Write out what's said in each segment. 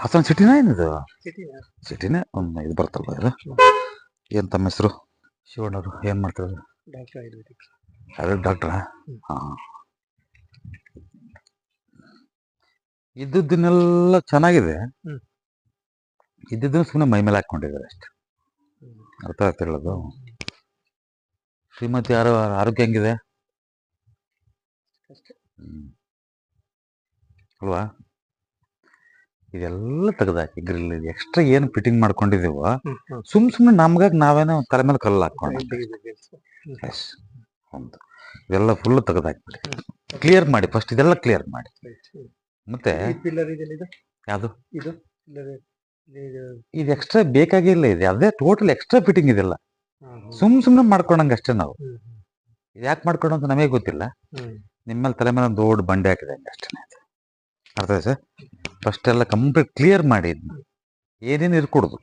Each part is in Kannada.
ಹಾಸನ ಸಿಟಿನ ಏನಿದು? ಸಿಟಿನ ಸಿಟಿನೇ ಒಂದು ಇದು ಬರ್ತಲ್ವ ಇದು. ಏನು ತಮ್ಮ ಹೆಸರು? ಶಿವಣ್ಣವರು. ಏನು ಮಾಡ್ತಾರೆ? ಡಾಕ್ಟರ್ ಆಯುರ್ವೇದಿಕ್. ಆಯುರ್ವೇದ ಡಾಕ್ಟ್ರಾ? ಹಾಂ. ಇದ್ದದ್ದನ್ನೆಲ್ಲ ಚೆನ್ನಾಗಿದೆ, ಇದ್ದಿದ್ದನ್ನು ಸುಮ್ಮನೆ ಮೈ ಮೇಲೆ ಹಾಕ್ಕೊಂಡಿದ್ದಾರೆ ಅಷ್ಟೆ. ಅರ್ಥ ಆಗ್ತಾ ಹೇಳೋದು? ಶ್ರೀಮತಿ ಆರೋಗ್ಯ ಹೆಂಗಿದೆ ಅಲ್ವಾ? ಇದೆಲ್ಲ ತೆಗೆದಾಕಿ ಗ್ರಿಲ್ ಎಕ್ಸ್ಟ್ರಾ ಏನು ಫಿಟ್ಟಿಂಗ್ ಮಾಡ್ಕೊಂಡಿದ್ದೀವೋ ಸುಮ್ಮನೆ ನಮ್ಗಾಗಿ ನಾವೇನೋ ತಲೆ ಮೇಲೆ ಕಲ್ಲು ಹಾಕೊಂಡು ಒಂದು ಇದೆಲ್ಲ ಫುಲ್ ತೆಗೆದಾಕ್ಬಿಡಿ, ಕ್ಲಿಯರ್ ಮಾಡಿ ಫಸ್ಟ್. ಇದೆಲ್ಲ ಕ್ಲಿಯರ್ ಮಾಡಿ. ಮತ್ತೆ ಯಾವುದು ಇದು ಎಕ್ಸ್ಟ್ರಾ ಬೇಕಾಗಿಲ್ಲ, ಇದೆ ಅದೇ ಟೋಟಲ್ ಎಕ್ಸ್ಟ್ರಾ ಫಿಟ್ಟಿಂಗ್ ಇದೆಲ್ಲ. ಸುಮ್ಮನೆ ಮಾಡ್ಕೊಂಡಂಗೆ ಅಷ್ಟೇ. ನಾವು ಇದು ಯಾಕೆ ಮಾಡ್ಕೊಂಡು ಅಂತ ನಮಗೆ ಗೊತ್ತಿಲ್ಲ. ನಿಮ್ಮಲ್ಲಿ ತಲೆ ಮೇಲೆ ಒಂದು ದೊಡ್ಡ ಬಂಡೆ ಹಾಕಿದಂಗೆ ಅಷ್ಟೇ. ಅರ್ಥ ಸರ್? ಫಸ್ಟ್ ಎಲ್ಲ ಕಂಪ್ಲೀಟ್ ಕ್ಲಿಯರ್ ಮಾಡಿ, ಇದನ್ನ ಏನೇನು ಇರ್ಕೊಡುದು.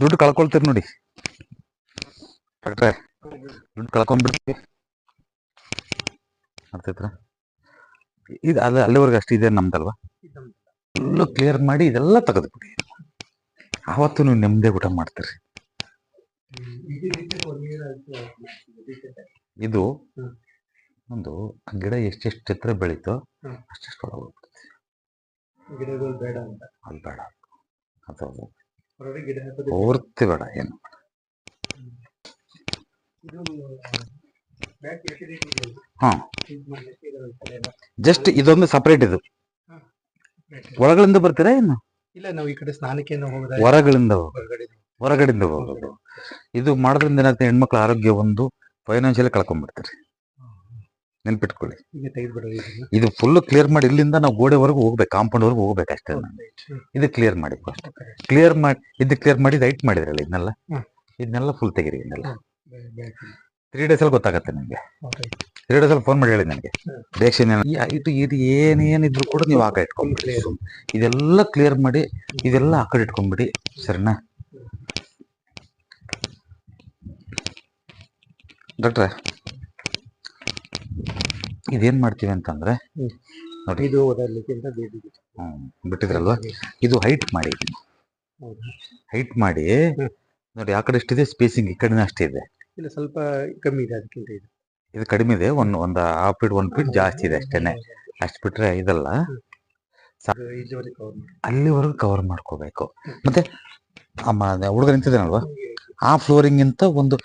ದುಡ್ಡು ಕಳ್ಕೊಳ್ತೀರಿ ನೋಡಿ ಡಾಕ್ಟ್ರೆ, ದುಡ್ಡು ಕಳ್ಕೊಂಡ್ಬಿಡ್ತೀವಿ. ಅರ್ಥೈತ್ರ? ಇದು ಅಲ್ಲ, ಅಲ್ಲಿವರೆಗೆ ಅಷ್ಟು ಇದೆ ನಮ್ದಲ್ವಾ? ಫುಲ್ಲು ಕ್ಲಿಯರ್ ಮಾಡಿ ಇದೆಲ್ಲ ತೆಗೆದುಬಿಡಿ. ಆವತ್ತು ನೀವು ನೆಮ್ಮದಿ ಊಟ ಮಾಡ್ತೀರಿ. ಇದು ಒಂದು ಗಿಡ ಎಷ್ಟೆಷ್ಟು ಎತ್ತರ ಬೆಳೀತೋ ಅಷ್ಟೆಷ್ಟು ಒಳಗೆ ಹೋಗ್ಬಿಡುತ್ತೆ. ಗಿಡಗಳು ಬೇಡ ಅಂತ ಅಲ್ಲಿ ಬೇಡ, ಅದು ಪೂರ್ತಿ ಬೇಡ. ಏನು ಹಾಂ, ಜಸ್ಟ್ ಇದೊಂದು ಸಪ್ರೇಟ್. ಇದು ಒಳಗಳಿಂದ ಬರ್ತೀರಾ ಏನು? ಇಲ್ಲ, ನಾವು ಈ ಕಡೆ ಸ್ನಾನಕ್ಕೆ ಹೊರಗಡೆಯಿಂದ ಹೋಗೋದು. ಇದು ಮಾಡೋದ್ರಿಂದ ಏನಾಗ್ತದೆ, ಹೆಣ್ಮಕ್ಳ ಆರೋಗ್ಯ ಒಂದು ಫೈನಾನ್ಷಿಯಲಿ ಕಳ್ಕೊಂಡ್ಬಿಡ್ತಾರೆ. ನೆನ್ಪಿಟ್ಕೊಳ್ಳಿ. ಇದು ಫುಲ್ ಕ್ಲಿಯರ್ ಮಾಡಿ ಇಲ್ಲಿಂದ ನಾವು ಗೋಡೆವರೆಗೂ ಹೋಗ್ಬೇಕು, ಕಾಂಪೌಂಡ್ ವರ್ಗು ಹೋಗ್ಬೇಕು ಅಷ್ಟೇ. ಇದು ಕ್ಲಿಯರ್ ಮಾಡಿ ಫಸ್ಟ್. ಕ್ಲಿಯರ್ ಮಾಡಿ ಇದು ಕ್ಲಿಯರ್ ಮಾಡಿ ರೈಟ್ ಮಾಡಿದ್ರಲ್ಲ ಇದನ್ನೆಲ್ಲ ಫುಲ್ ತೆಗೀರಿ. ಇದನ್ನೆಲ್ಲ 3 days ಅಲ್ಲಿ ಗೊತ್ತಾಗತ್ತೆ ನಿಮಗೆ. 3 days ಅಲ್ಲಿ ಫೋನ್ ಮಾಡಿ ಹೇಳಿ ನನಗೆ. ಡೈರೆಕ್ಷನ್ ಇದು ಏನೇನಿದ್ರು ಕೂಡ ನೀವು ಆ ಕಡೆ ಇಟ್ಕೊಂಡ್ಬಿಡಿ. ಇದೆಲ್ಲ ಕ್ಲಿಯರ್ ಮಾಡಿ ಇದೆಲ್ಲ ಆ ಕಡೆ ಇಟ್ಕೊಂಡ್ಬಿಡಿ. ಸರಿನಾ ಡಾಕ್ಟ್ರೆ? ಇದೇನ್ ಮಾಡ್ತೀವಿ ಅಂತಂದ್ರೆ ನೋಡಿ, ಇದು ಬಿಟ್ಟಿದ್ರಲ್ವಾ, ಇದು ಹೈಟ್ ಮಾಡಿ. ಹೈಟ್ ಮಾಡಿ ನೋಡಿ, ಆ ಕಡೆ ಎಷ್ಟಿದೆ ಸ್ಪೇಸಿಂಗ್, ಈ ಕಡೆನೂ ಅಷ್ಟೇ ಇದೆ. ಇಲ್ಲ, ಸ್ವಲ್ಪ ಕಮ್ಮಿ ಇದೆ, ಅದಕ್ಕಿಂತ ಇದು ಕಡಿಮೆ ಇದೆ. ಒಂದು 1/2 feet 1 feet ಜಾಸ್ತಿ ಇದೆ ಅಷ್ಟೇನೆ. ಅಷ್ಟು ಬಿಟ್ರೆ ಇದಲ್ಲ, ಅಲ್ಲಿವರೆಗೂ ಕವರ್ ಮಾಡ್ಕೋಬೇಕು. ಮತ್ತೆ ಹುಡುಗ ನಿಂತಿದ್ದಾನಲ್ವಾ, ಆ ಫ್ಲೋರಿಂಗಿಂತ ಒಂದು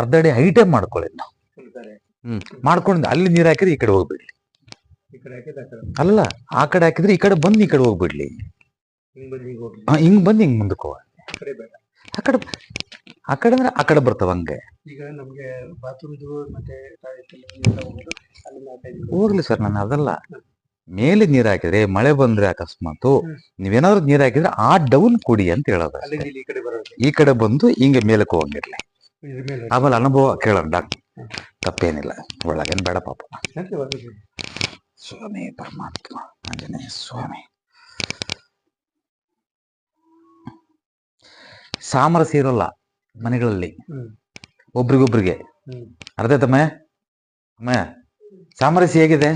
ಅರ್ಧ ಅಡಿ ಹೈಟೇ ಮಾಡ್ಕೊಳ್ಳಿ ನಾವು. ಮಾಡ್ಕೊಂಡು ಅಲ್ಲಿ ನೀರು ಹಾಕಿದ್ರೆ ಈ ಕಡೆ ಹೋಗ್ಬಿಡ್ಲಿ. ಅಲ್ಲ, ಆ ಕಡೆ ಹಾಕಿದ್ರೆ ಈ ಕಡೆ ಬಂದು ಈ ಕಡೆ ಹೋಗ್ಬಿಡ್ಲಿ. ಹಿಂಗ್ ಬಂದು ಹಿಂಗ್ ಮುಂದಕ್ಕೆ ಹೋಗ. ಆ ಕಡೆ ಅಂದ್ರೆ ಆ ಕಡೆ ಬರ್ತಾವ ಹಂಗೆ. ಹೋಗ್ಲಿ ಸರ್, ನಾನು ಅದಲ್ಲ. ಮೇಲೆ ನೀರ್ ಹಾಕಿದ್ರೆ ಮಳೆ ಬಂದ್ರೆ ಅಕಸ್ಮಾತ್ ನೀವೇನಾದ್ರು ನೀರ್ ಹಾಕಿದ್ರೆ ಆ ಡೌನ್ ಕುಡಿ ಅಂತ ಹೇಳೋದು. ಈ ಕಡೆ ಬಂದು ಹಿಂಗೆ ಮೇಲಕ್ಕೆ ಹೋಗಂಗಿರ್ಲಿ. ಆಮೇಲೆ ಅನುಭವ ಕೇಳೋಣ ಡಾಕ್ಟರ್, ತಪ್ಪೇನಿಲ್ಲ. ಒಳಗೇನು ಬೇಡ ಪಾಪ. ಸ್ವಾಮಿ ಪರಮಾತ್ಮ ಆಂಜನೇಯ ಸ್ವಾಮಿ. ಸಾಮರಸ್ಯ ಇರೋಲ್ಲ ಮನೆಗಳಲ್ಲಿ ಒಬ್ರಿಗೊಬ್ರಿಗೆ. ಅರ್ಥ ತಮ್ಮ ಸಾಮರಸ್ಯ ಹೇಗಿದೆ?